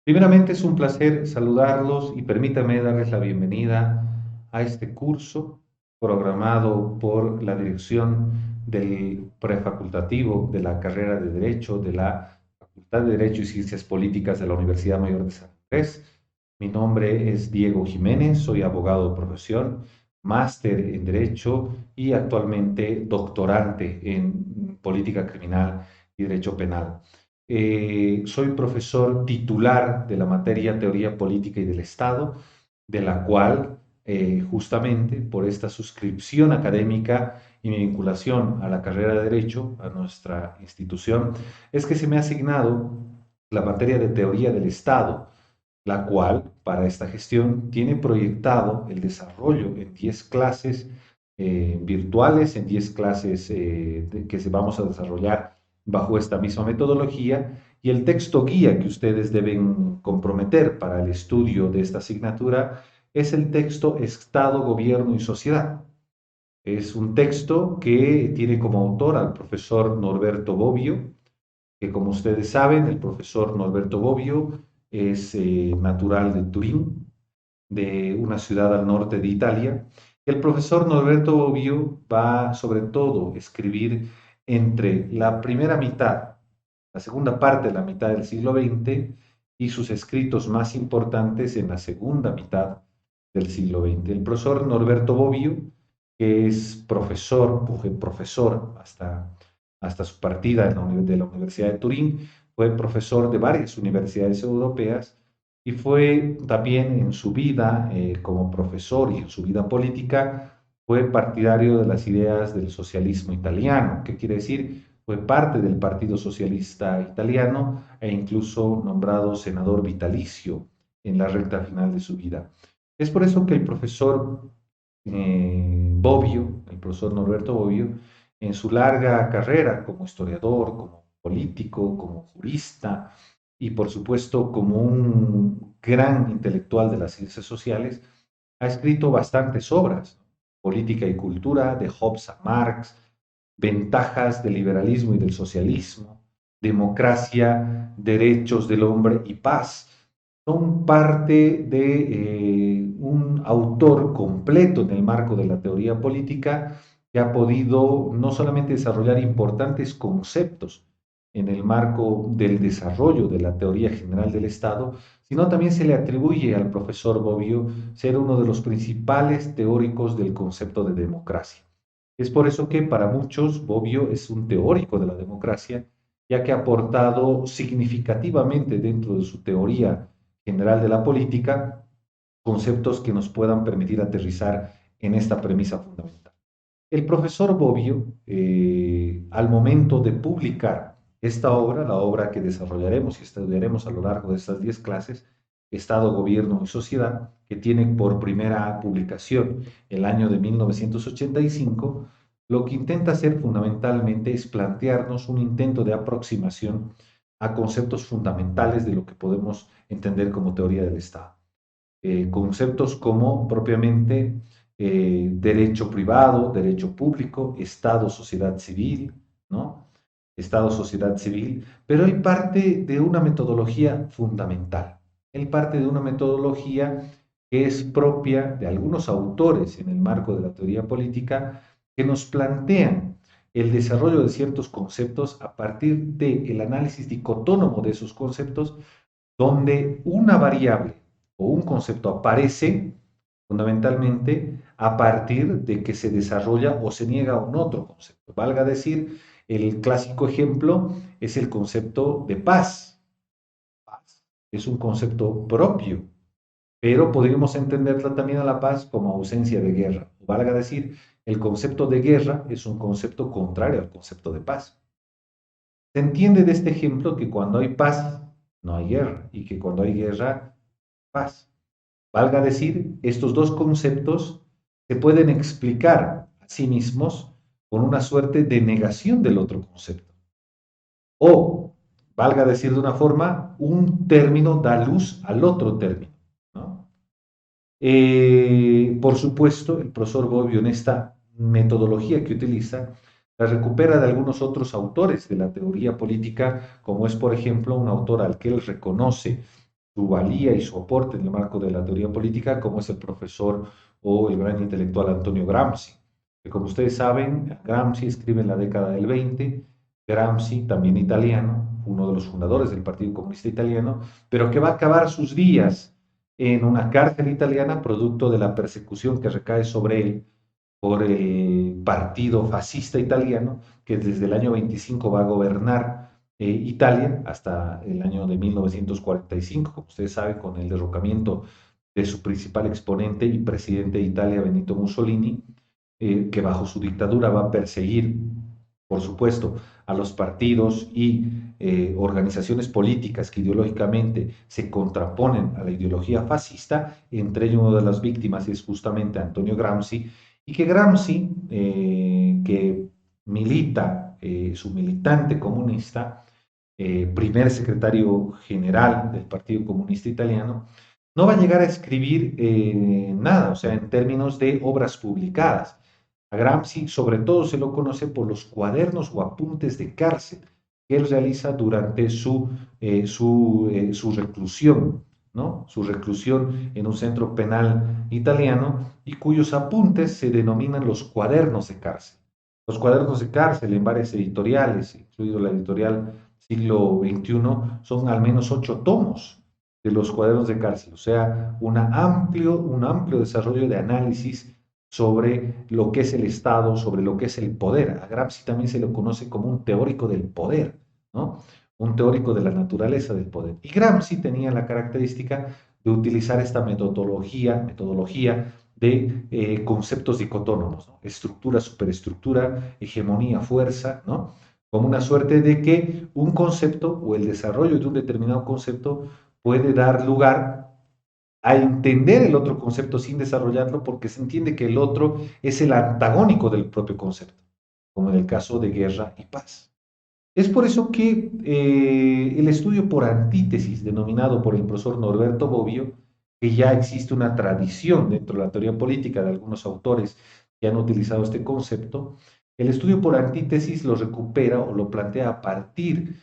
Primeramente es un placer saludarlos y permítanme darles la bienvenida a este curso programado por la dirección del prefacultativo de la carrera de Derecho de la Facultad de Derecho y Ciencias Políticas de la Universidad Mayor de San Andrés. Mi nombre es Diego Jiménez, soy abogado de profesión, máster en Derecho y actualmente doctorante en Política Criminal y Derecho Penal. Soy profesor titular de la materia Teoría Política y del Estado, de la cual justamente por esta suscripción académica y mi vinculación a la carrera de Derecho, a nuestra institución, es que se me ha asignado la materia de Teoría del Estado, la cual para esta gestión tiene proyectado el desarrollo en 10 clases virtuales, en 10 clases que se vamos a desarrollar bajo esta misma metodología, y el texto guía que ustedes deben comprometer para el estudio de esta asignatura es el texto Estado, Gobierno y Sociedad. Es un texto que tiene como autor al profesor Norberto Bobbio, que como ustedes saben, el profesor Norberto Bobbio es natural de Turín, de una ciudad al norte de Italia. El profesor Norberto Bobbio va sobre todo a escribir entre la primera mitad, la segunda parte de la mitad del siglo XX y sus escritos más importantes en la segunda mitad del siglo XX. El profesor Norberto Bobbio, que es profesor, fue profesor hasta su partida de la Universidad de Turín, fue profesor de varias universidades europeas y fue también en su vida como profesor y en su vida política, fue partidario de las ideas del socialismo italiano. ¿Qué quiere decir? Fue parte del Partido Socialista Italiano e incluso nombrado senador vitalicio en la recta final de su vida. Es por eso que el profesor Bobbio, el profesor Norberto Bobbio, en su larga carrera como historiador, como político, como jurista y por supuesto como un gran intelectual de las ciencias sociales, ha escrito bastantes obras: Política y Cultura, de Hobbes a Marx, Ventajas del liberalismo y del socialismo, Democracia, Derechos del hombre y paz. Son parte de un autor completo en el marco de la teoría política que ha podido no solamente desarrollar importantes conceptos en el marco del desarrollo de la teoría general del Estado, sino también se le atribuye al profesor Bobbio ser uno de los principales teóricos del concepto de democracia. Es por eso que para muchos Bobbio es un teórico de la democracia, ya que ha aportado significativamente dentro de su teoría general de la política conceptos que nos puedan permitir aterrizar en esta premisa fundamental. El profesor Bobbio, al momento de publicar esta obra, la obra que desarrollaremos y estudiaremos a lo largo de estas 10 clases, Estado, Gobierno y Sociedad, que tiene por primera publicación el año de 1985, lo que intenta hacer fundamentalmente es plantearnos un intento de aproximación a conceptos fundamentales de lo que podemos entender como teoría del Estado. Conceptos como propiamente derecho privado, derecho público, Estado, sociedad civil, ¿no? Estado, sociedad civil, pero él parte de una metodología fundamental. Él parte de una metodología que es propia de algunos autores en el marco de la teoría política que nos plantean el desarrollo de ciertos conceptos a partir del análisis dicotónomo de esos conceptos, donde una variable o un concepto aparece fundamentalmente a partir de que se desarrolla o se niega un otro concepto. Valga decir, el clásico ejemplo es el concepto de paz. Paz es un concepto propio, pero podríamos entenderla también a la paz como ausencia de guerra. Valga decir, el concepto de guerra es un concepto contrario al concepto de paz. Se entiende de este ejemplo que cuando hay paz, no hay guerra, y que cuando hay guerra, paz. Valga decir, estos dos conceptos se pueden explicar a sí mismos con una suerte de negación del otro concepto. O, valga decir de una forma, un término da luz al otro término, ¿no? Por supuesto, el profesor Bobbio en esta metodología que utiliza la recupera de algunos otros autores de la teoría política, como es, por ejemplo, un autor al que él reconoce su valía y su aporte en el marco de la teoría política, como es el profesor o el gran intelectual Antonio Gramsci, que como ustedes saben, Gramsci escribe en la década del 20, Gramsci, también italiano, uno de los fundadores del Partido Comunista Italiano, pero que va a acabar sus días en una cárcel italiana producto de la persecución que recae sobre él por el partido fascista italiano, que desde el año 25 va a gobernar Italia hasta el año de 1945, como ustedes saben, con el derrocamiento de su principal exponente y presidente de Italia, Benito Mussolini, que bajo su dictadura va a perseguir, por supuesto, a los partidos y organizaciones políticas que ideológicamente se contraponen a la ideología fascista. Entre ellos, una de las víctimas es justamente Antonio Gramsci, y que Gramsci, que milita, su militante comunista, primer secretario general del Partido Comunista Italiano, no va a llegar a escribir nada, o sea, en términos de obras publicadas. A Gramsci sobre todo se lo conoce por los cuadernos o apuntes de cárcel que él realiza durante su reclusión, ¿no? Su reclusión en un centro penal italiano, y cuyos apuntes se denominan los cuadernos de cárcel. Los cuadernos de cárcel en varias editoriales, incluido la editorial Siglo XXI, son al menos 8 tomos de los cuadernos de cárcel, o sea, un amplio desarrollo de análisis sobre lo que es el Estado, sobre lo que es el poder. A Gramsci también se lo conoce como un teórico del poder, ¿no? Un teórico de la naturaleza del poder. Y Gramsci tenía la característica de utilizar esta metodología de conceptos dicotónomos, ¿no? Estructura, superestructura, hegemonía, fuerza, ¿no? Como una suerte de que un concepto o el desarrollo de un determinado concepto puede dar lugar a entender el otro concepto sin desarrollarlo, porque se entiende que el otro es el antagónico del propio concepto, como en el caso de guerra y paz. Es por eso que el estudio por antítesis, denominado por el profesor Norberto Bobbio, que ya existe una tradición dentro de la teoría política de algunos autores que han utilizado este concepto, el estudio por antítesis lo recupera o lo plantea a partir,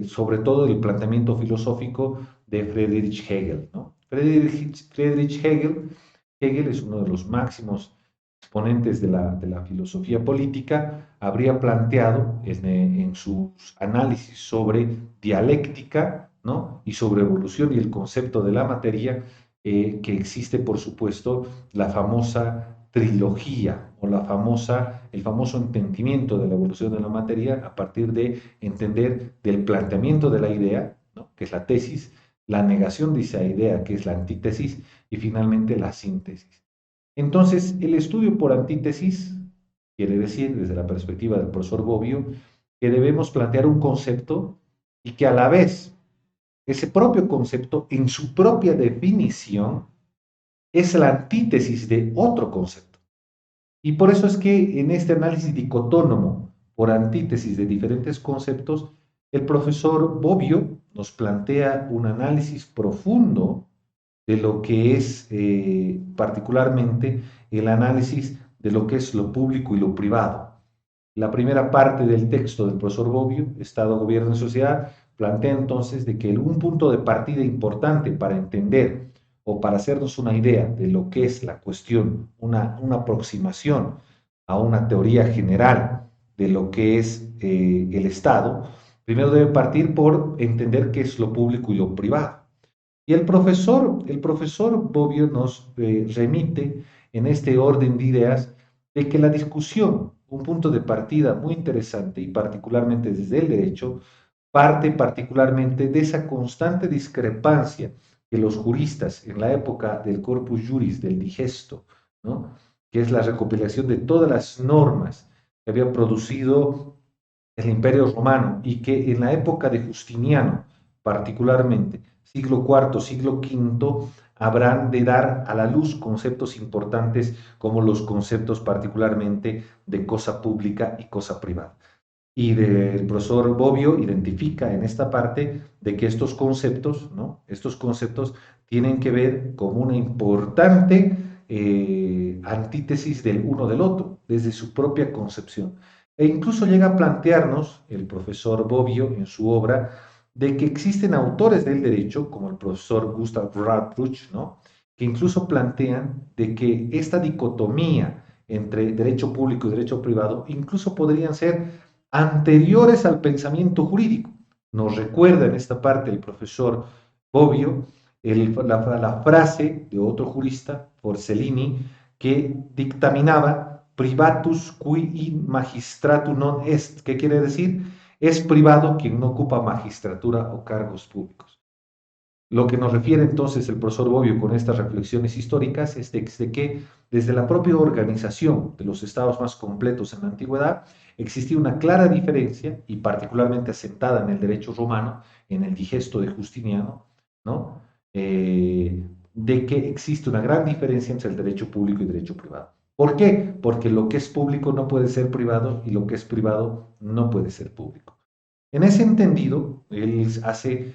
sobre todo, del planteamiento filosófico de Friedrich Hegel, ¿no? Friedrich Hegel es uno de los máximos exponentes de la filosofía política, habría planteado en sus análisis sobre dialéctica, ¿no? Y sobre evolución y el concepto de la materia, que existe, por supuesto, la famosa trilogía o el famoso entendimiento de la evolución de la materia a partir de entender del planteamiento de la idea, ¿no? Que es la tesis, la negación de esa idea, que es la antítesis, y finalmente la síntesis. Entonces, el estudio por antítesis quiere decir, desde la perspectiva del profesor Bobbio, que debemos plantear un concepto y que a la vez ese propio concepto, en su propia definición, es la antítesis de otro concepto. Y por eso es que en este análisis dicotónomo por antítesis de diferentes conceptos, el profesor Bobbio nos plantea un análisis profundo de lo que es particularmente el análisis de lo que es lo público y lo privado. La primera parte del texto del profesor Bobbio, Estado, Gobierno y Sociedad, plantea entonces de que un punto de partida importante para entender o para hacernos una idea de lo que es la cuestión, una aproximación a una teoría general de lo que es el Estado, primero debe partir por entender qué es lo público y lo privado. Y el profesor Bobbio nos remite en este orden de ideas de que la discusión, un punto de partida muy interesante y particularmente desde el derecho, parte particularmente de esa constante discrepancia que los juristas en la época del Corpus Juris, del Digesto, ¿no? Que es la recopilación de todas las normas que había producido el Imperio Romano y que en la época de Justiniano, particularmente, siglo IV, siglo V, habrán de dar a la luz conceptos importantes como los conceptos particularmente de cosa pública y cosa privada. Y el profesor Bobbio identifica en esta parte de que estos conceptos, ¿no? Estos conceptos tienen que ver con una importante antítesis del uno del otro, desde su propia concepción. E incluso llega a plantearnos el profesor Bobbio en su obra de que existen autores del derecho, como el profesor Gustav Radbruch, ¿no? Que incluso plantean de que esta dicotomía entre derecho público y derecho privado incluso podrían ser anteriores al pensamiento jurídico. Nos recuerda en esta parte el profesor Bobbio la frase de otro jurista, Porcellini, que dictaminaba privatus qui in magistratu non est. ¿Qué quiere decir? Es privado quien no ocupa magistratura o cargos públicos. Lo que nos refiere entonces el profesor Bobbio con estas reflexiones históricas es de que desde la propia organización de los estados más completos en la antigüedad existía una clara diferencia, y particularmente asentada en el derecho romano, en el digesto de Justiniano, ¿no? De que existe una gran diferencia entre el derecho público y el derecho privado. ¿Por qué? Porque lo que es público no puede ser privado y lo que es privado no puede ser público. En ese entendido, él hace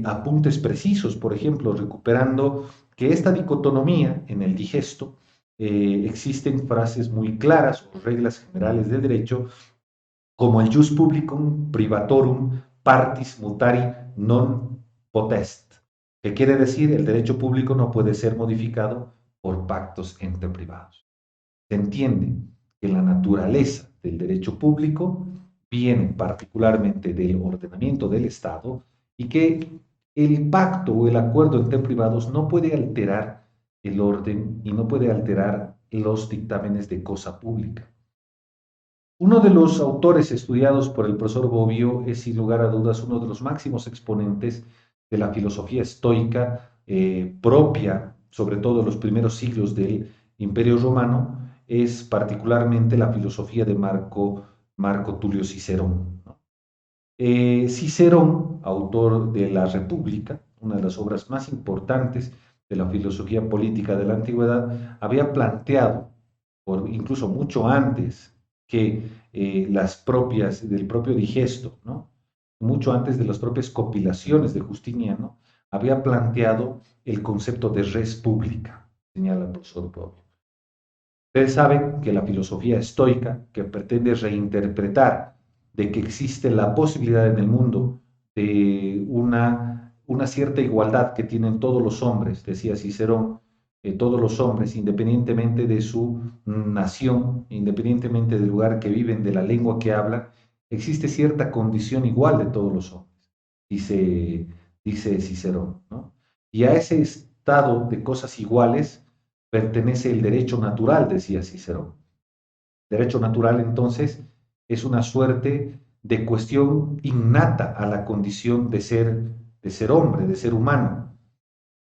apuntes precisos, por ejemplo, recuperando que esta dicotomía en el digesto, existen frases muy claras o reglas generales del derecho, como el jus publicum privatorum partis mutari non potest, que quiere decir el derecho público no puede ser modificado por pactos entre privados. Se entiende que la naturaleza del derecho público viene particularmente del ordenamiento del Estado y que el pacto o el acuerdo entre privados no puede alterar el orden y no puede alterar los dictámenes de cosa pública. Uno de los autores estudiados por el profesor Bobbio es, sin lugar a dudas, uno de los máximos exponentes de la filosofía estoica propia, sobre todo en los primeros siglos del Imperio Romano, es particularmente la filosofía de Marco Tulio Cicerón, ¿no? Cicerón, autor de La República, una de las obras más importantes de la filosofía política de la antigüedad, había planteado, incluso mucho antes que del propio digesto, ¿no? Mucho antes de las propias compilaciones de Justiniano, había planteado el concepto de res pública, señala el profesor Bobbio. Ustedes saben que la filosofía estoica, que pretende reinterpretar de que existe la posibilidad en el mundo de una cierta igualdad que tienen todos los hombres, decía Cicerón, todos los hombres, independientemente de su nación, independientemente del lugar que viven, de la lengua que hablan, existe cierta condición igual de todos los hombres, dice, dice Cicerón, ¿no? Y a ese estado de cosas iguales pertenece el derecho natural, decía Cicerón. Derecho natural, entonces, es una suerte de cuestión innata a la condición de ser hombre, de ser humano,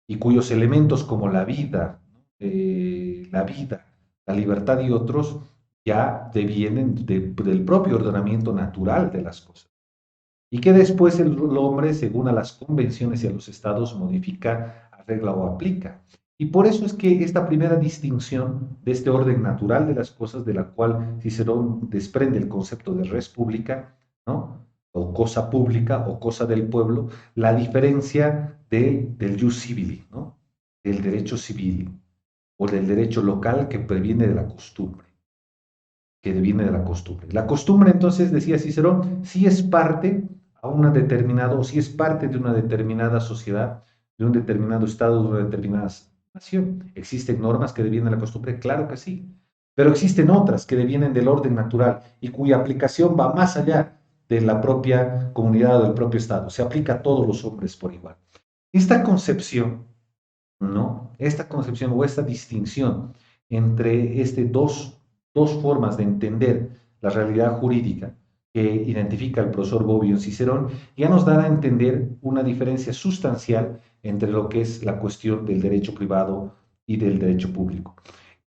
y cuyos elementos como la vida, la libertad y otros ya devienen del propio ordenamiento natural de las cosas. Y que después el hombre, según a las convenciones y a los estados, modifica, arregla o aplica. Y por eso es que esta primera distinción de este orden natural de las cosas, de la cual Cicerón desprende el concepto de res pública, ¿no? O cosa pública o cosa del pueblo, la diferencia del jus civili, ¿no? Del derecho civil o del derecho local que previene de la costumbre, que viene de la costumbre. La costumbre, entonces, decía Cicerón, sí es parte a una determinada, o sí es parte de una determinada sociedad, de un determinado estado, de una determinada nación. ¿Existen normas que devienen de la costumbre? Claro que sí. Pero existen otras que devienen del orden natural y cuya aplicación va más allá de la propia comunidad o del propio estado. Se aplica a todos los hombres por igual. Esta concepción, ¿no? Esta concepción o esta distinción entre dos formas de entender la realidad jurídica que identifica el profesor Bobbio en Cicerón, ya nos da a entender una diferencia sustancial entre lo que es la cuestión del derecho privado y del derecho público.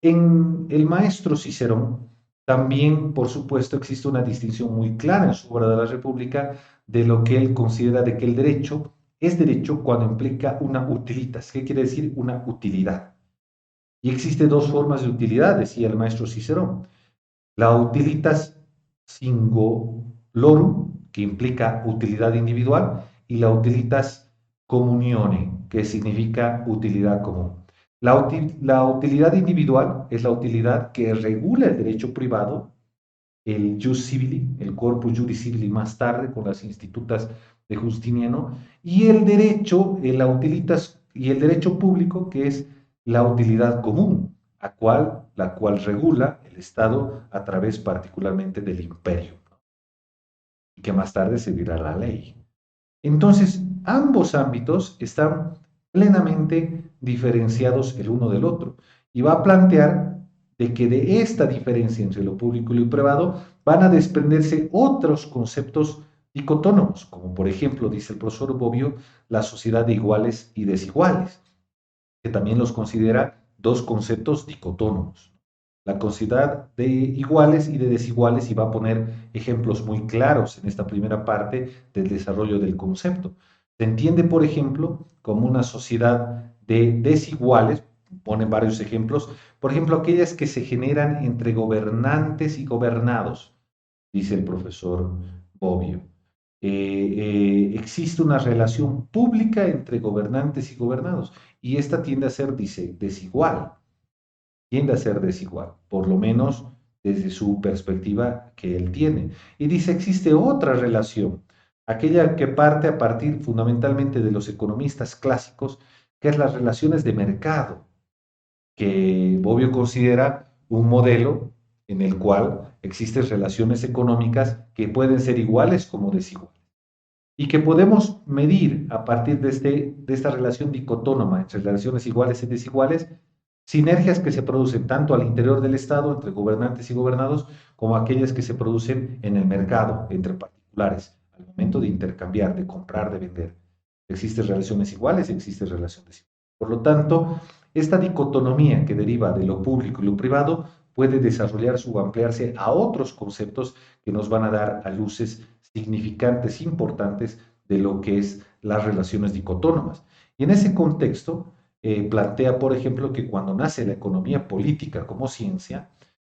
En el maestro Cicerón también, por supuesto, existe una distinción muy clara en su obra de la República de lo que él considera de que el derecho es derecho cuando implica una utilitas. ¿Qué quiere decir una utilidad? Y existen dos formas de utilidad, decía el maestro Cicerón. La utilitas singularum, que implica utilidad individual, y la utilitas communione, que significa utilidad común. La utilidad individual es la utilidad que regula el derecho privado, el jus civili, el corpus juris civili más tarde con las institutas de Justiniano, y el derecho, la utilitas, y el derecho público, que es la utilidad común, la cual regula el Estado a través particularmente del imperio, y que más tarde servirá la ley. Entonces, ambos ámbitos están plenamente diferenciados el uno del otro y va a plantear de que de esta diferencia entre lo público y lo privado van a desprenderse otros conceptos dicotónomos, como por ejemplo, dice el profesor Bobbio, la sociedad de iguales y desiguales, que también los considera dos conceptos dicotónomos. La sociedad de iguales y de desiguales, y va a poner ejemplos muy claros en esta primera parte del desarrollo del concepto. Se entiende, por ejemplo, como una sociedad de desiguales, ponen varios ejemplos, por ejemplo, aquellas que se generan entre gobernantes y gobernados, dice el profesor Bobbio. Existe una relación pública entre gobernantes y gobernados, y esta tiende a ser, dice, desigual, tiende a ser desigual, por lo menos desde su perspectiva que él tiene. Y dice, existe otra relación, aquella que parte a partir fundamentalmente de los economistas clásicos, que es las relaciones de mercado, que Bobbio considera un modelo en el cual existen relaciones económicas que pueden ser iguales como desiguales y que podemos medir a partir de esta relación dicotónoma entre relaciones iguales y desiguales, sinergias que se producen tanto al interior del Estado, entre gobernantes y gobernados, como aquellas que se producen en el mercado, entre particulares, al momento de intercambiar, de comprar, de vender. Existen relaciones iguales y existen relaciones desiguales. Por lo tanto, esta dicotomía que deriva de lo público y lo privado puede desarrollarse o ampliarse a otros conceptos que nos van a dar a luces significantes, importantes de lo que es las relaciones dicotónomas. Y en ese contexto, plantea, por ejemplo, que cuando nace la economía política como ciencia,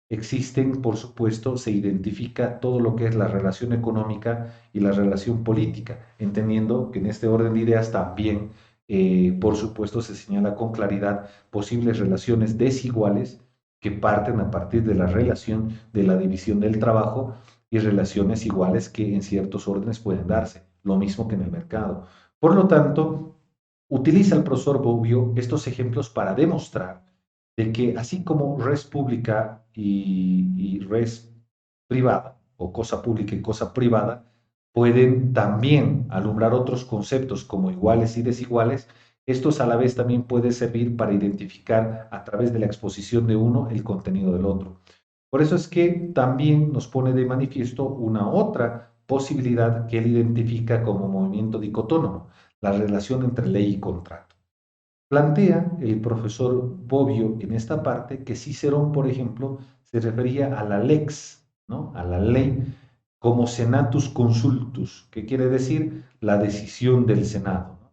existen, por supuesto, se identifica todo lo que es la relación económica y la relación política, entendiendo que en este orden de ideas también, por supuesto, se señala con claridad posibles relaciones desiguales que parten a partir de la relación de la división del trabajo y relaciones iguales que en ciertos órdenes pueden darse, lo mismo que en el mercado. Por lo tanto, utiliza el profesor Bobbio estos ejemplos para demostrar de que así como res pública y res privada, o cosa pública y cosa privada, pueden también alumbrar otros conceptos como iguales y desiguales, estos a la vez también pueden servir para identificar a través de la exposición de uno el contenido del otro. Por eso es que también nos pone de manifiesto una otra posibilidad que él identifica como movimiento dicotónomo, la relación entre ley y contrato. Plantea el profesor Bobbio en esta parte que Cicerón, por ejemplo, se refería a la lex, ¿no? A la ley, como senatus consultus, que quiere decir la decisión del Senado, ¿no?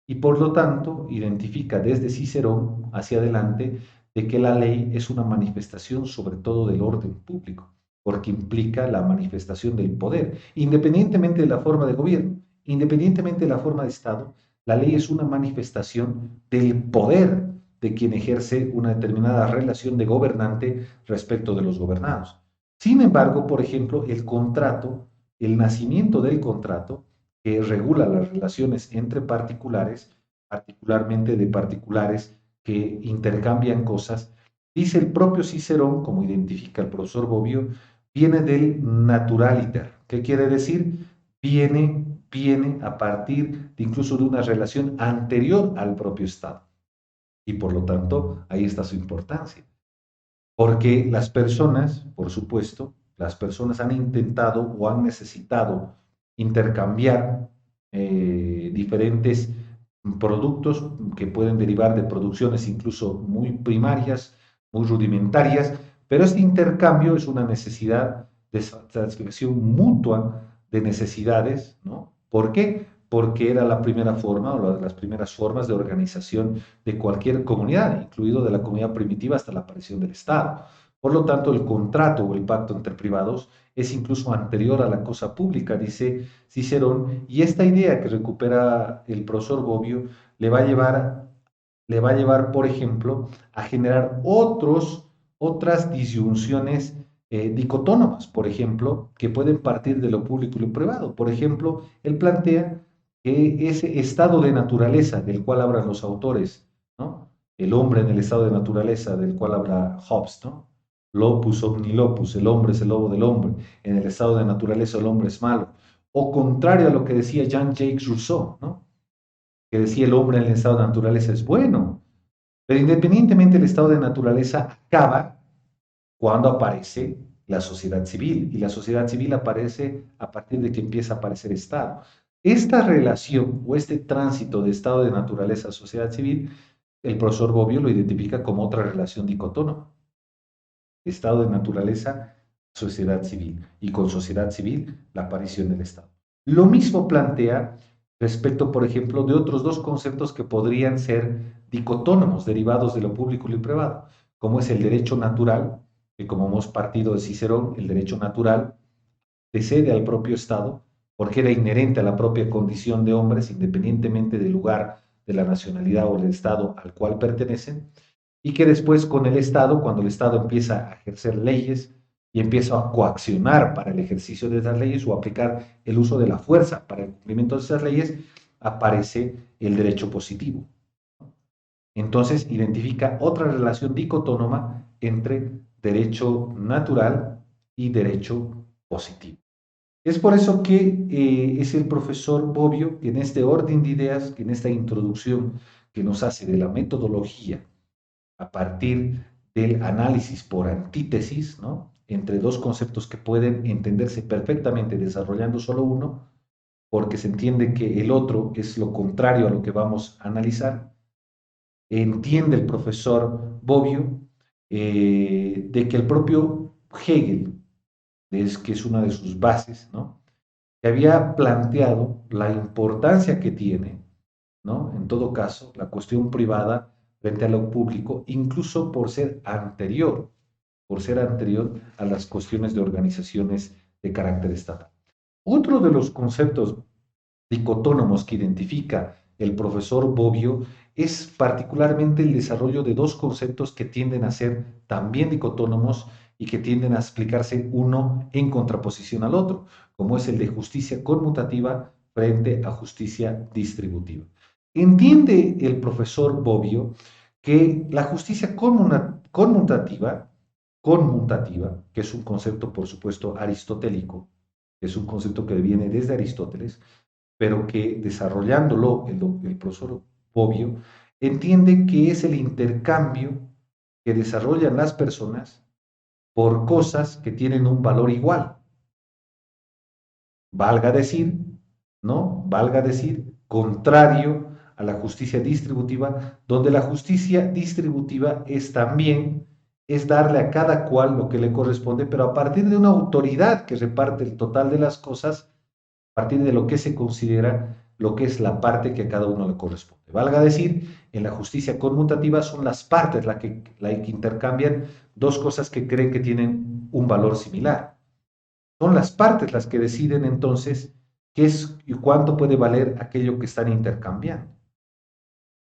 Y por lo tanto identifica desde Cicerón hacia adelante de que la ley es una manifestación sobre todo del orden público, porque implica la manifestación del poder, independientemente de la forma de gobierno, independientemente de la forma de Estado, la ley es una manifestación del poder de quien ejerce una determinada relación de gobernante respecto de los gobernados. Sin embargo, por ejemplo, el contrato, el nacimiento del contrato, que regula las relaciones entre particulares, particularmente de particulares que intercambian cosas, dice el propio Cicerón, como identifica el profesor Bobbio, viene del naturaliter. ¿Qué quiere decir? Viene a partir de incluso de una relación anterior al propio Estado. Y por lo tanto, ahí está su importancia. Porque las personas, por supuesto, las personas han intentado o han necesitado intercambiar diferentes productos que pueden derivar de producciones incluso muy primarias, muy rudimentarias, pero este intercambio es una necesidad de satisfacción mutua de necesidades, ¿no? ¿Por qué? Porque era la primera forma o las primeras formas de organización de cualquier comunidad, incluido de la comunidad primitiva hasta la aparición del Estado. Por lo tanto, el contrato o el pacto entre privados es incluso anterior a la cosa pública, dice Cicerón, y esta idea que recupera el profesor Bobbio le va a llevar, por ejemplo, a generar otras disyunciones dicotónomas, por ejemplo, que pueden partir de lo público y lo privado. Por ejemplo, él plantea que ese estado de naturaleza del cual hablan los autores, ¿no? El hombre en el estado de naturaleza del cual habla Hobbes, ¿no? Lopus omni lopus, el hombre es el lobo del hombre, en el estado de naturaleza el hombre es malo. O contrario a lo que decía Jean-Jacques Rousseau, ¿no? Que decía el hombre en el estado de naturaleza es bueno, pero independientemente del estado de naturaleza acaba cuando aparece la sociedad civil, y la sociedad civil aparece a partir de que empieza a aparecer Estado. Esta relación o este tránsito de estado de naturaleza a sociedad civil, el profesor Bobbio lo identifica como otra relación dicotónoma. Estado de naturaleza, sociedad civil, y con sociedad civil, la aparición del Estado. Lo mismo plantea respecto, por ejemplo, de otros dos conceptos que podrían ser dicotónomos, derivados de lo público y lo privado, como es el derecho natural, que como hemos partido de Cicerón, el derecho natural precede al propio Estado, porque era inherente a la propia condición de hombres, independientemente del lugar, de la nacionalidad o del Estado al cual pertenecen, y que después con el Estado, cuando el Estado empieza a ejercer leyes y empieza a coaccionar para el ejercicio de esas leyes o aplicar el uso de la fuerza para el cumplimiento de esas leyes, aparece el derecho positivo. Entonces identifica otra relación dicotónoma entre derecho natural y derecho positivo. Es por eso que es el profesor Bobbio que en este orden de ideas, que en esta introducción que nos hace de la metodología a partir del análisis por antítesis, ¿no? Entre dos conceptos que pueden entenderse perfectamente desarrollando solo uno, porque se entiende que el otro es lo contrario a lo que vamos a analizar. Entiende el profesor Bobbio de que el propio Hegel, que es una de sus bases, ¿no? Que había planteado la importancia que tiene, ¿no? En todo caso, la cuestión privada frente a lo público, incluso por ser anterior a las cuestiones de organizaciones de carácter estatal. Otro de los conceptos dicotónomos que identifica el profesor Bobbio es particularmente el desarrollo de dos conceptos que tienden a ser también dicotónomos y que tienden a explicarse uno en contraposición al otro, como es el de justicia conmutativa frente a justicia distributiva. Entiende el profesor Bobbio que la justicia conmutativa, que es un concepto, por supuesto, aristotélico, que es un concepto que viene desde Aristóteles, pero que desarrollándolo el profesor Bobbio entiende que es el intercambio que desarrollan las personas por cosas que tienen un valor igual. Valga decir, ¿no? Valga decir, contrario a la justicia distributiva, donde la justicia distributiva es también, es darle a cada cual lo que le corresponde, pero a partir de una autoridad que reparte el total de las cosas, a partir de lo que se considera lo que es la parte que a cada uno le corresponde. Valga decir, en la justicia conmutativa son las partes las que intercambian dos cosas que creen que tienen un valor similar. Son las partes las que deciden entonces qué es y cuánto puede valer aquello que están intercambiando.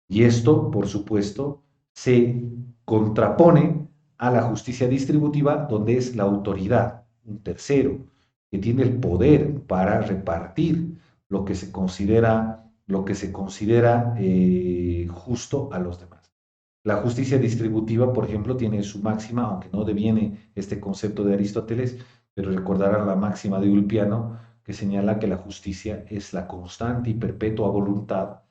Y esto, por supuesto, se contrapone a la justicia distributiva, donde es la autoridad, un tercero, que tiene el poder para repartir lo que se considera justo a los demás. La justicia distributiva, por ejemplo, tiene su máxima, aunque no deviene este concepto de Aristóteles, pero recordarán la máxima de Ulpiano, que señala que la justicia es la constante y perpetua voluntad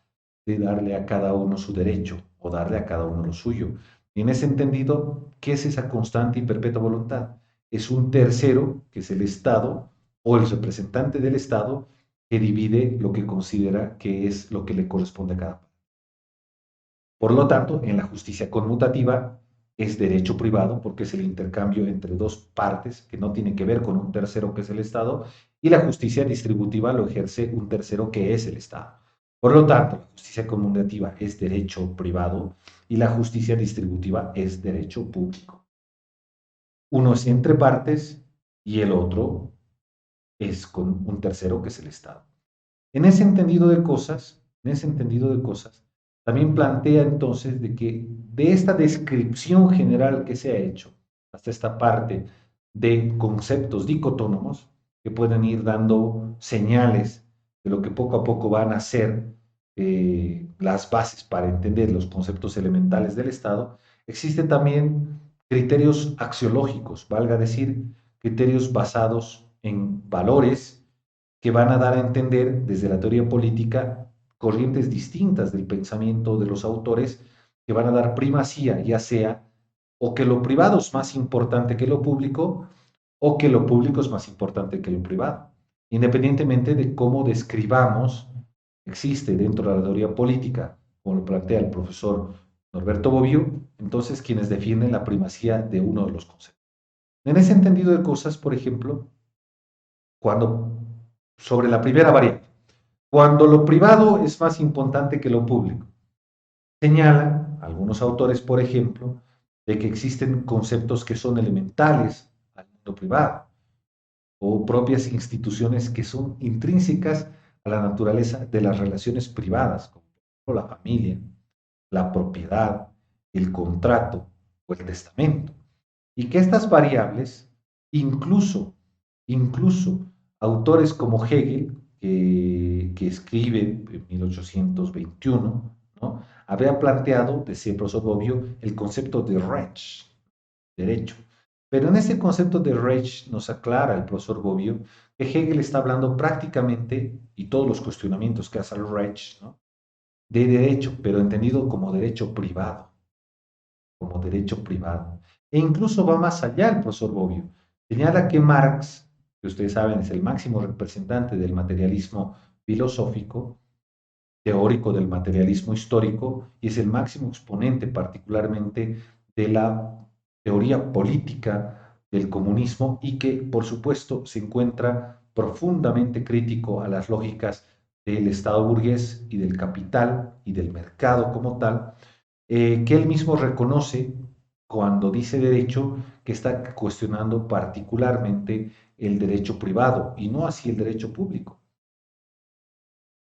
de darle a cada uno su derecho o darle a cada uno lo suyo. Y en ese entendido, ¿qué es esa constante y perpetua voluntad? Es un tercero, que es el Estado o el representante del Estado, que divide lo que considera que es lo que le corresponde a cada uno. Por lo tanto, en la justicia conmutativa es derecho privado porque es el intercambio entre dos partes que no tienen que ver con un tercero que es el Estado, y la justicia distributiva lo ejerce un tercero que es el Estado. Por lo tanto, la justicia conmutativa es derecho privado y la justicia distributiva es derecho público. Uno es entre partes y el otro es con un tercero que es el Estado. En ese entendido de cosas, también plantea entonces de que de esta descripción general que se ha hecho hasta esta parte de conceptos dicotónomos que pueden ir dando señales de lo que poco a poco van a ser las bases para entender los conceptos elementales del Estado. Existen también criterios axiológicos, valga decir, criterios basados en valores que van a dar a entender desde la teoría política corrientes distintas del pensamiento de los autores que van a dar primacía, ya sea o que lo privado es más importante que lo público o que lo público es más importante que lo privado, independientemente de cómo describamos, existe dentro de la teoría política, como lo plantea el profesor Norberto Bobbio, entonces quienes defienden la primacía de uno de los conceptos. En ese entendido de cosas, por ejemplo, cuando sobre la primera variable, cuando lo privado es más importante que lo público, señalan algunos autores, por ejemplo, de que existen conceptos que son elementales al mundo privado o propias instituciones que son intrínsecas a la naturaleza de las relaciones privadas, como por ejemplo la familia, la propiedad, el contrato o el testamento. Y que estas variables, incluso, incluso autores como Hegel, que escribe en 1821, ¿no? Había planteado, decía el profesor Bobbio, el concepto de Recht, derecho. Pero en ese concepto de Recht nos aclara el profesor Bobbio que Hegel está hablando prácticamente, y todos los cuestionamientos que hace el Recht, ¿no? De derecho, pero entendido como derecho privado, como derecho privado. E incluso va más allá el profesor Bobbio. Señala que Marx, que ustedes saben es el máximo representante del materialismo filosófico, teórico del materialismo histórico, y es el máximo exponente particularmente de la teoría política del comunismo y que, por supuesto, se encuentra profundamente crítico a las lógicas del Estado burgués y del capital y del mercado como tal, que él mismo reconoce cuando dice derecho que está cuestionando particularmente el derecho privado y no así el derecho público.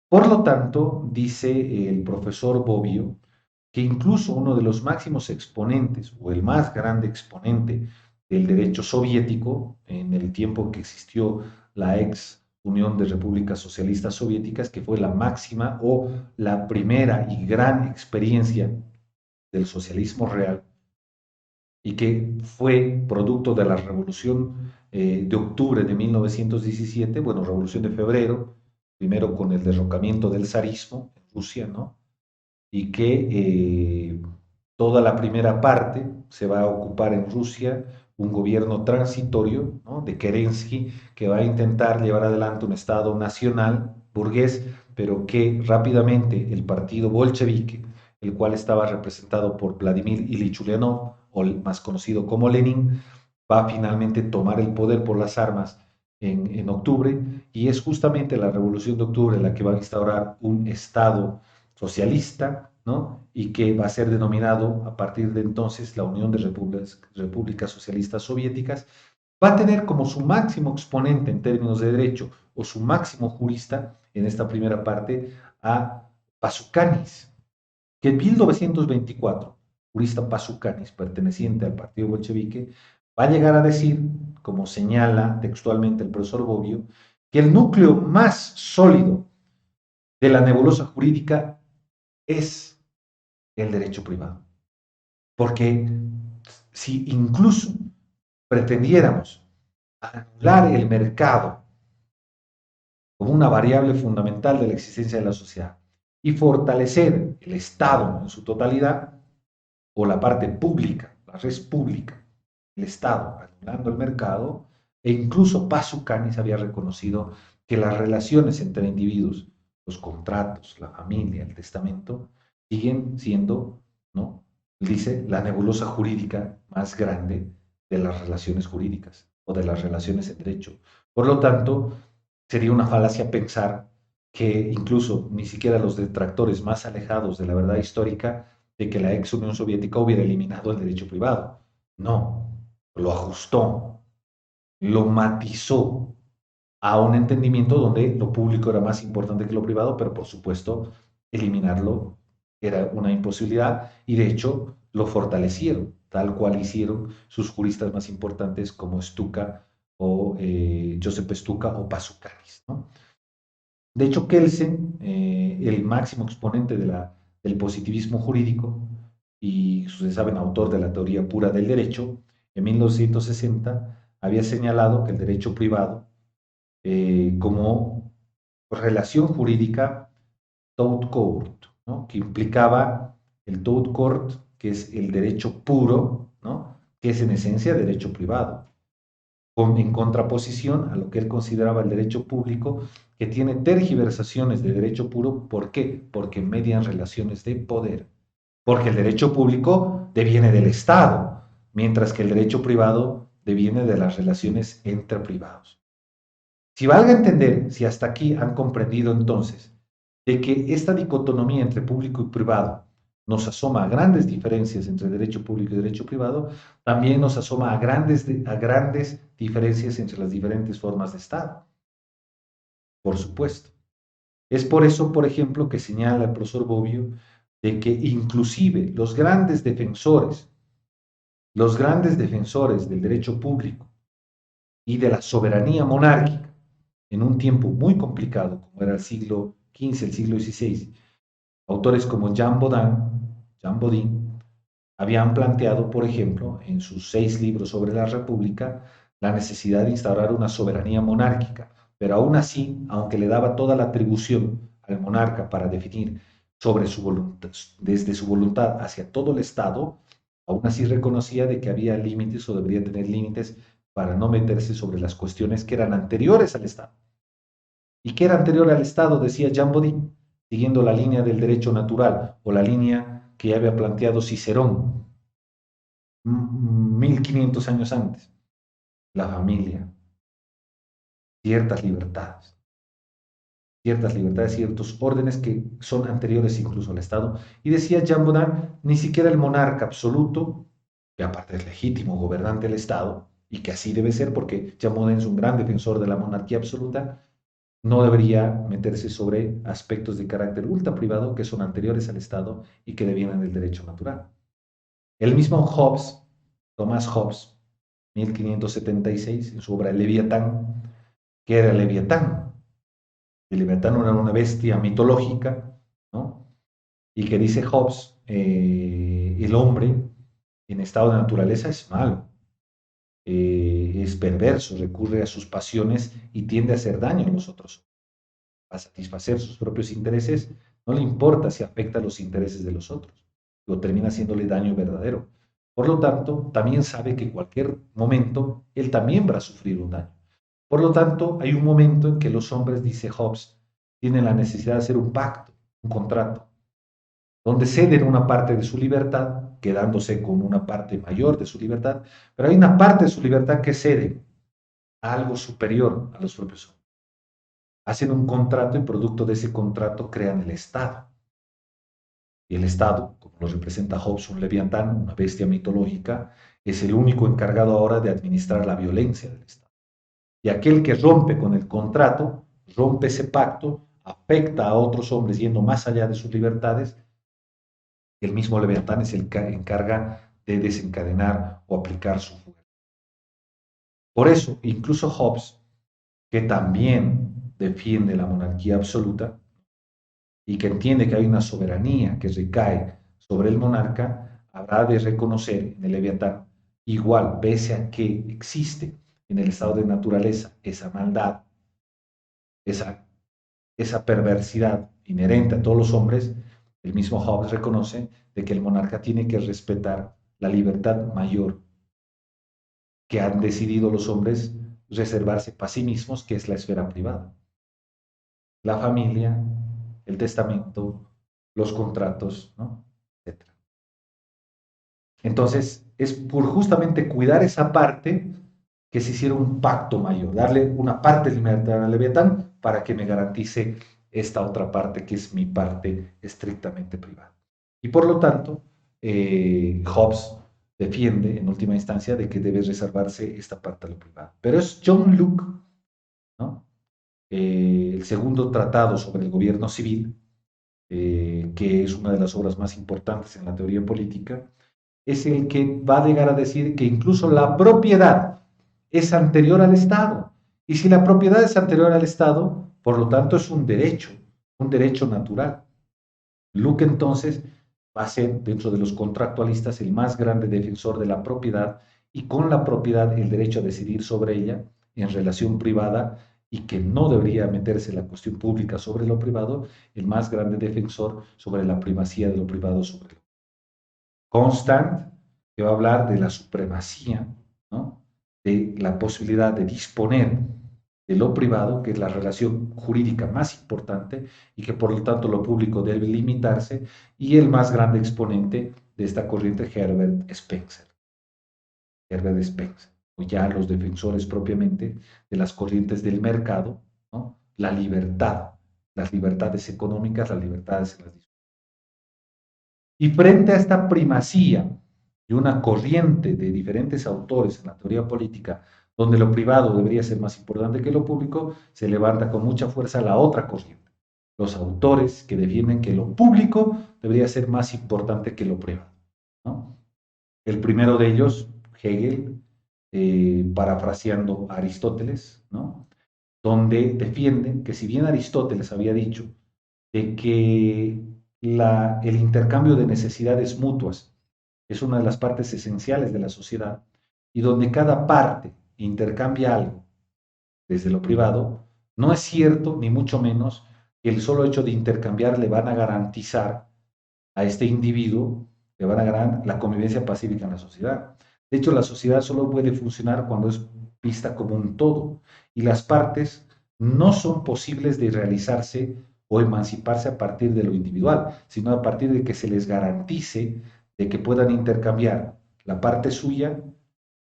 Por lo tanto, dice el profesor Bobbio que incluso uno de los máximos exponentes o el más grande exponente del derecho soviético en el tiempo que existió la ex Unión de Repúblicas Socialistas Soviéticas, que fue la máxima o la primera y gran experiencia del socialismo real y que fue producto de la revolución de octubre de 1917, bueno, revolución de febrero, primero con el derrocamiento del zarismo en Rusia, ¿no? Y que toda la primera parte se va a ocupar en Rusia un gobierno transitorio, ¿no? De Kerensky, que va a intentar llevar adelante un Estado nacional burgués, pero que rápidamente el partido bolchevique, el cual estaba representado por Vladimir Ilich Ulyanov, o más conocido como Lenin, va a finalmente tomar el poder por las armas en octubre, y es justamente la Revolución de Octubre la que va a instaurar un Estado socialista, ¿no? Y que va a ser denominado a partir de entonces la Unión de Repúblicas Socialistas Soviéticas, va a tener como su máximo exponente en términos de derecho o su máximo jurista en esta primera parte a Pasukanis, que en 1924, jurista Pasukanis, perteneciente al partido bolchevique, va a llegar a decir, como señala textualmente el profesor Bobbio, que el núcleo más sólido de la nebulosa jurídica es el derecho privado. Porque si incluso pretendiéramos anular el mercado como una variable fundamental de la existencia de la sociedad y fortalecer el Estado en su totalidad, o la parte pública, la red pública, el Estado, anulando el mercado, e incluso Pasucanis había reconocido que las relaciones entre individuos, los contratos, la familia, el testamento, siguen siendo, ¿no? Dice, la nebulosa jurídica más grande de las relaciones jurídicas o de las relaciones en derecho. Por lo tanto, sería una falacia pensar que incluso ni siquiera los detractores más alejados de la verdad histórica de que la ex Unión Soviética hubiera eliminado el derecho privado. No, lo ajustó, lo matizó a un entendimiento donde lo público era más importante que lo privado, pero por supuesto eliminarlo era una imposibilidad y de hecho lo fortalecieron. tal cual hicieron sus juristas más importantes como Stuka o Joseph Stuka o Pasukanis, ¿no? De hecho, Kelsen, el máximo exponente del positivismo jurídico y, ustedes saben, autor de la teoría pura del derecho, en 1960 había señalado que el derecho privado, como relación jurídica tout court, ¿no? Que implicaba el tout court, que es el derecho puro, ¿no? Que es en esencia derecho privado, en contraposición a lo que él consideraba el derecho público, que tiene tergiversaciones de derecho puro. ¿Por qué? Porque median relaciones de poder. Porque el derecho público deviene del Estado, mientras que el derecho privado deviene de las relaciones entre privados. Si valga entender, si hasta aquí han comprendido entonces, de que esta dicotomía entre público y privado nos asoma a grandes diferencias entre derecho público y derecho privado, también nos asoma a grandes diferencias entre las diferentes formas de Estado, por supuesto. Es por eso, por ejemplo, que señala el profesor Bobbio de que inclusive los grandes defensores del derecho público y de la soberanía monárquica, en un tiempo muy complicado, como era el siglo XV, el siglo XVI, autores como Jean Bodin, habían planteado, por ejemplo, en sus 6 libros sobre la República, la necesidad de instaurar una soberanía monárquica, pero aún así, aunque le daba toda la atribución al monarca para definir sobre su voluntad, desde su voluntad hacia todo el Estado, aún así reconocía de que había límites o debería tener límites para no meterse sobre las cuestiones que eran anteriores al Estado. ¿Y qué era anterior al Estado? Decía Jean Bodin, siguiendo la línea del derecho natural o la línea que ya había planteado Cicerón 1500 años antes. La familia, ciertas libertades, ciertos órdenes que son anteriores incluso al Estado. Y decía Jean Bodin, ni siquiera el monarca absoluto, que aparte es legítimo gobernante del Estado, y que así debe ser porque Jean Bodin es un gran defensor de la monarquía absoluta, no debería meterse sobre aspectos de carácter ultra privado que son anteriores al Estado y que devienen del derecho natural. El mismo Hobbes, Thomas Hobbes, 1576, en su obra El Leviatán, que era el Leviatán. El Leviatán era una bestia mitológica, ¿no? Y que dice Hobbes, el hombre en estado de naturaleza es malo, es perverso, recurre a sus pasiones y tiende a hacer daño a los otros, a satisfacer sus propios intereses, no le importa si afecta los intereses de los otros, o termina haciéndole daño verdadero. Por lo tanto, también sabe que en cualquier momento él también va a sufrir un daño. Por lo tanto, hay un momento en que los hombres, dice Hobbes, tienen la necesidad de hacer un pacto, un contrato, donde ceden una parte de su libertad, quedándose con una parte mayor de su libertad, pero hay una parte de su libertad que cede a algo superior a los propios hombres. Hacen un contrato y producto de ese contrato crean el Estado. Y el Estado, como lo representa Hobbes, un leviatán, una bestia mitológica, es el único encargado ahora de administrar la violencia del Estado. Y aquel que rompe con el contrato, rompe ese pacto, afecta a otros hombres yendo más allá de sus libertades, el mismo leviatán es el que encarga de desencadenar o aplicar su fuerza. Por eso, incluso Hobbes, que también defiende la monarquía absoluta, y que entiende que hay una soberanía que recae sobre el monarca, habrá de reconocer en el Leviatán, igual, pese a que existe en el estado de naturaleza esa maldad, esa, esa perversidad inherente a todos los hombres, el mismo Hobbes reconoce de que el monarca tiene que respetar la libertad mayor que han decidido los hombres reservarse para sí mismos, que es la esfera privada. La familia, el testamento, los contratos, ¿no? Etcétera. Entonces, es por justamente cuidar esa parte que se hiciera un pacto mayor, darle una parte de libertad al Leviatán para que me garantice esta otra parte que es mi parte estrictamente privada. Y por lo tanto, Hobbes defiende en última instancia de que debe reservarse esta parte a lo privado. Pero es John Locke, ¿no? El segundo tratado sobre el gobierno civil, que es una de las obras más importantes en la teoría política, es el que va a llegar a decir que incluso la propiedad es anterior al Estado. Y si la propiedad es anterior al Estado, por lo tanto es un derecho natural. Luke entonces va a ser, dentro de los contractualistas, el más grande defensor de la propiedad y con la propiedad el derecho a decidir sobre ella en relación privada y que no debería meterse la cuestión pública sobre lo privado, el más grande defensor sobre la primacía de lo privado sobre lo Constant, que va a hablar de la supremacía, ¿no? De la posibilidad de disponer de lo privado, que es la relación jurídica más importante y que por lo tanto lo público debe limitarse, y el más grande exponente de esta corriente, Herbert Spencer. Herbert Spencer, o ya los defensores propiamente de las corrientes del mercado, ¿no? La libertad, las libertades económicas, las libertades en las discusiones. Y frente a esta primacía de una corriente de diferentes autores en la teoría política, donde lo privado debería ser más importante que lo público, se levanta con mucha fuerza la otra corriente. Los autores que defienden que lo público debería ser más importante que lo privado, ¿no? El primero de ellos, Hegel, parafraseando a Aristóteles, ¿no? Donde defienden que si bien Aristóteles había dicho de que el intercambio de necesidades mutuas es una de las partes esenciales de la sociedad y donde cada parte intercambia algo desde lo privado, no es cierto, ni mucho menos, que el solo hecho de intercambiar le van a garantizar a este individuo, le van a ganar la convivencia pacífica en la sociedad. De hecho, la sociedad solo puede funcionar cuando es vista como un todo y las partes no son posibles de realizarse o emanciparse a partir de lo individual, sino a partir de que se les garantice de que puedan intercambiar la parte suya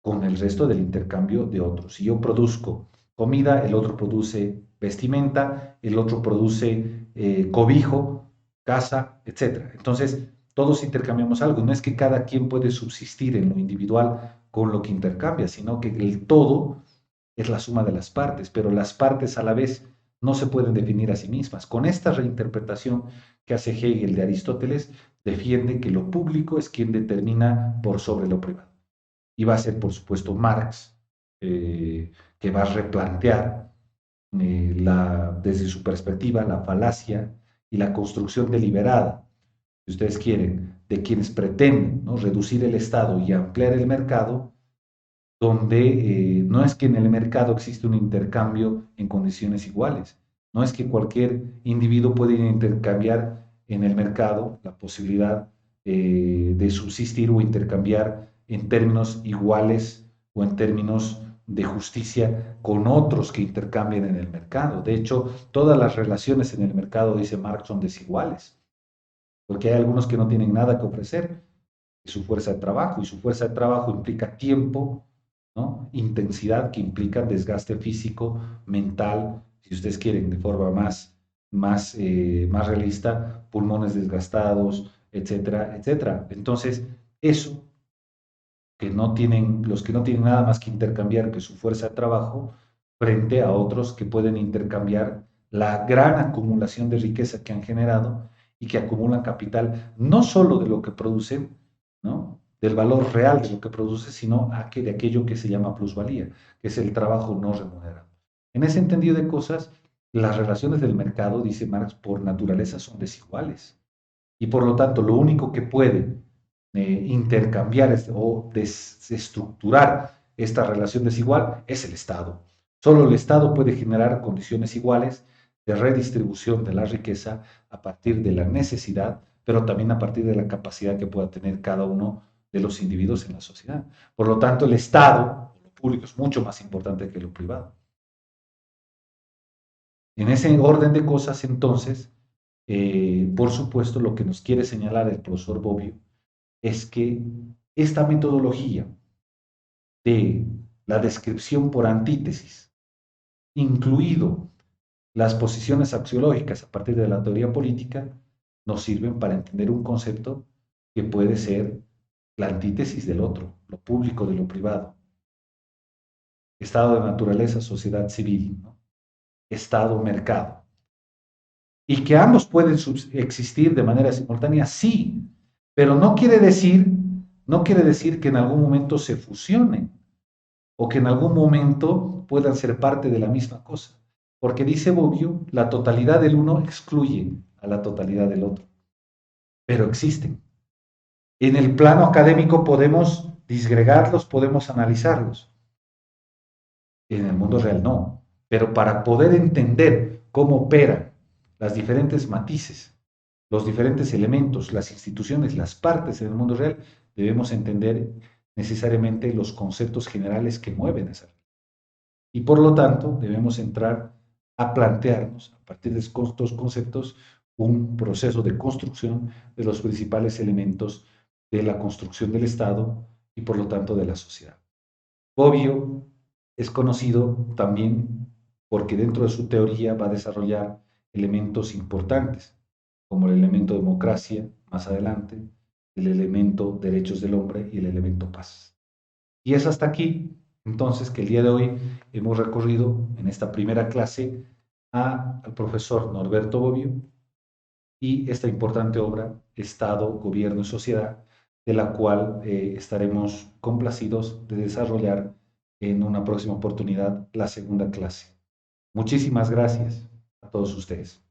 con el resto del intercambio de otros. Si yo produzco comida, el otro produce vestimenta, el otro produce cobijo, casa, etcétera. Entonces, todos intercambiamos algo. No es que cada quien puede subsistir en lo individual con lo que intercambia, sino que el todo es la suma de las partes, pero las partes a la vez no se pueden definir a sí mismas. Con esta reinterpretación que hace Hegel de Aristóteles, defiende que lo público es quien determina por sobre lo privado. Y va a ser, por supuesto, Marx, que va a replantear desde su perspectiva la falacia y la construcción deliberada, si ustedes quieren, de quienes pretenden, ¿no?, reducir el Estado y ampliar el mercado, donde no es que en el mercado existe un intercambio en condiciones iguales, no es que cualquier individuo puede intercambiar en el mercado la posibilidad de subsistir o intercambiar en términos iguales o en términos de justicia con otros que intercambian en el mercado. De hecho, todas las relaciones en el mercado, dice Marx, son desiguales, porque hay algunos que no tienen nada que ofrecer, su fuerza de trabajo, y su fuerza de trabajo implica tiempo, ¿no?, intensidad, que implica desgaste físico, mental, si ustedes quieren, de forma más realista, pulmones desgastados, etcétera, etcétera. Entonces, eso los que no tienen nada más que intercambiar que su fuerza de trabajo, frente a otros que pueden intercambiar la gran acumulación de riqueza que han generado y que acumulan capital, no solo de lo que producen, ¿no?, del valor real de lo que produce, sino de aquello que se llama plusvalía, que es el trabajo no remunerado. En ese entendido de cosas, las relaciones del mercado, dice Marx, por naturaleza son desiguales. Y por lo tanto, lo único que puede intercambiar o desestructurar esta relación desigual es el Estado. Solo el Estado puede generar condiciones iguales de redistribución de la riqueza a partir de la necesidad, pero también a partir de la capacidad que pueda tener cada uno de los individuos en la sociedad. Por lo tanto, el Estado, lo público, es mucho más importante que lo privado. En ese orden de cosas, entonces, por supuesto, lo que nos quiere señalar el profesor Bobbio es que esta metodología de la descripción por antítesis, incluido las posiciones axiológicas a partir de la teoría política, nos sirven para entender un concepto que puede ser la antítesis del otro, lo público de lo privado, estado de naturaleza, sociedad civil, ¿no?, estado, mercado. Y que ambos pueden existir de manera simultánea, sí, pero No quiere decir que en algún momento se fusionen o que en algún momento puedan ser parte de la misma cosa. Porque dice Bobbio, la totalidad del uno excluye a la totalidad del otro, pero existen. En el plano académico podemos disgregarlos, podemos analizarlos. En el mundo real no. Pero para poder entender cómo operan las diferentes matices, los diferentes elementos, las instituciones, las partes en el mundo real, debemos entender necesariamente los conceptos generales que mueven esa realidad. Y por lo tanto, debemos entrar a plantearnos, a partir de estos conceptos, un proceso de construcción de los principales elementos de la construcción del Estado y por lo tanto de la sociedad. Bobbio es conocido también porque dentro de su teoría va a desarrollar elementos importantes, como el elemento democracia más adelante, el elemento derechos del hombre y el elemento paz. Y es hasta aquí, entonces, que el día de hoy hemos recorrido en esta primera clase al profesor Norberto Bobbio y esta importante obra, Estado, Gobierno y Sociedad, de la cual estaremos complacidos de desarrollar en una próxima oportunidad la segunda clase. Muchísimas gracias a todos ustedes.